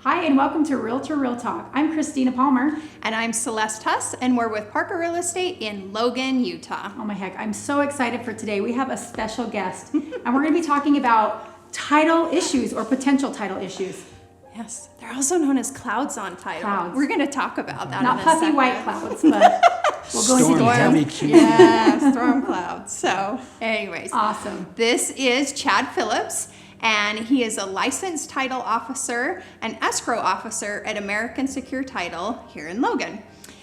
Hi, and welcome to Realtor Real Talk. I'm Christina Palmer. And I'm Celeste Huss, and we're with Parker Real Estate in Logan, Utah. Oh my heck, I'm so excited for today. We have a special guest, and we're going to be talking about title issues or potential title issues. Yes, they're also known as clouds on title. Clouds. We're going to talk about that Not in a puffy second. white clouds, but we'll go into details. Yeah, storm clouds. So anyways. Awesome. This is Chad Phillips, and he is a licensed title officer and escrow officer at American Secure Title here in Logan.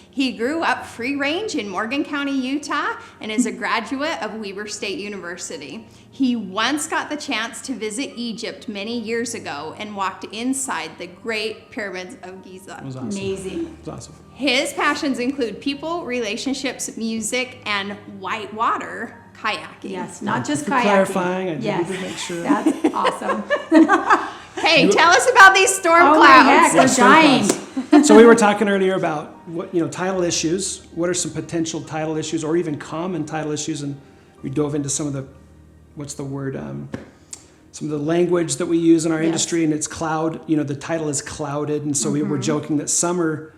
He grew up free range in Morgan County, Utah, and is a graduate of Weber State University. He once got the chance to visit Egypt many years ago and walked inside the Great Pyramids of Giza. It was awesome. Amazing. It was awesome. His passions include people, relationships, music, and whitewater kayaking. Yes, not just For kayaking. clarifying, I yes. did make sure. That's awesome. Hey, tell us about these storm Oh my clouds. heck, we're storm dying. clouds. So we were talking earlier about what title issues. What are some potential title issues, or even common title issues? And we dove into some of the, some of the language that we use in our industry, and it's cloud. The title is clouded, and so we were joking that some are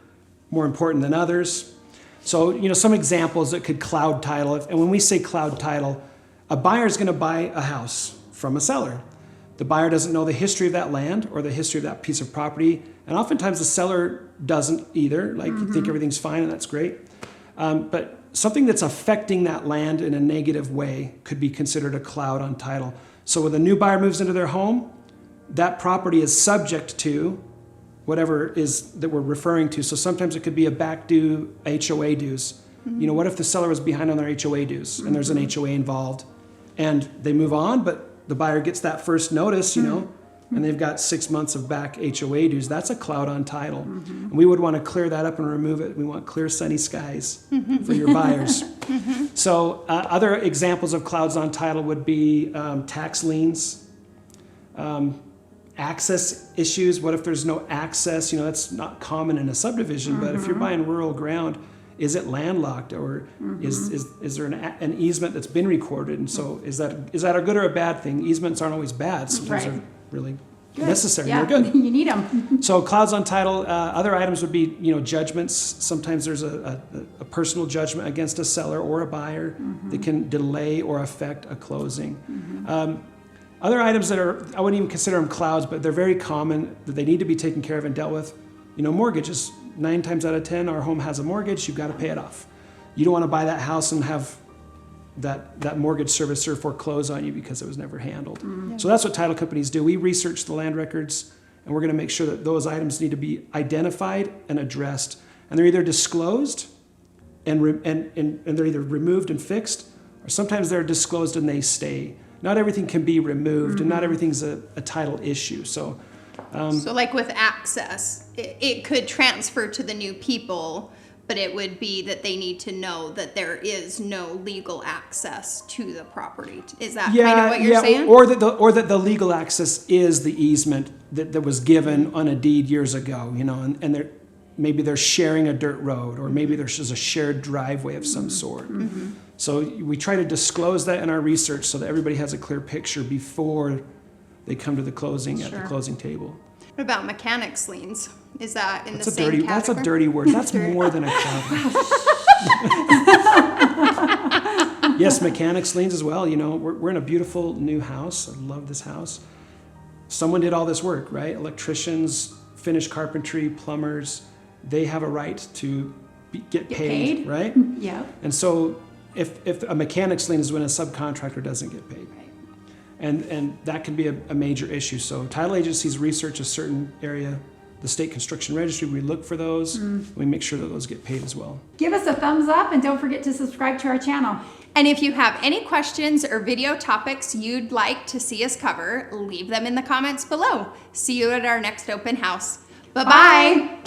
more important than others. So some examples that could cloud title. And when we say cloud title, a buyer is going to buy a house from a seller. The buyer doesn't know the history of that land or the history of that piece of property. And oftentimes the seller doesn't either. You think everything's fine and that's great. But something that's affecting that land in a negative way could be considered a cloud on title. So when a new buyer moves into their home, that property is subject to whatever is that we're referring to. So sometimes it could be a back due HOA dues. What if the seller was behind on their HOA dues and there's an HOA involved and they move on, but the buyer gets that first notice, and they've got 6 months of back HOA dues. That's a cloud on title. And we would want to clear that up and remove it. We want clear sunny skies for your buyers. So other examples of clouds on title would be tax liens, access issues. What if there's no access? That's not common in a subdivision, but if you're buying rural ground, is it landlocked, or is there an easement that's been recorded? And so is that a good or a bad thing? Easements aren't always bad. Sometimes they're really necessary. Yeah, They're good. You need them. So clouds on title. Other items would be judgments. Sometimes there's a personal judgment against a seller or a buyer that can delay or affect a closing. Other items that I wouldn't even consider them clouds, but they're very common, that they need to be taken care of and dealt with. Mortgages. 9 times out of 10, our home has a mortgage. You've got to pay it off. You don't want to buy that house and have that mortgage servicer foreclose on you because it was never handled. So that's what title companies do. We research the land records, and we're going to make sure that those items need to be identified and addressed. And they're either disclosed and they're either removed and fixed, or sometimes they're disclosed and they stay. Not everything can be removed, and not everything's a title issue. So like with access, it could transfer to the new people, but it would be that they need to know that there is no legal access to the property. Is that kind of what you're saying? Or that the legal access is the easement that was given on a deed years ago, and maybe they're sharing a dirt road, or maybe there's just a shared driveway of some sort. So we try to disclose that in our research so that everybody has a clear picture before they come to the closing at the closing table. What about mechanics liens? Is that in the same category? That's a dirty word. That's more than a cloud. Yes, mechanics liens as well. We're in a beautiful new house. I love this house. Someone did all this work, right? Electricians, finished carpentry, plumbers. They have a right to get paid, right? Yeah. And so if a mechanics lien is when a subcontractor doesn't get paid. And that can be a major issue. So title agencies research a certain area. The state construction registry, we look for those. We make sure that those get paid as well. Give us a thumbs up, and don't forget to subscribe to our channel. And if you have any questions or video topics you'd like to see us cover, leave them in the comments below. See you at our next open house. Bye-bye. Bye.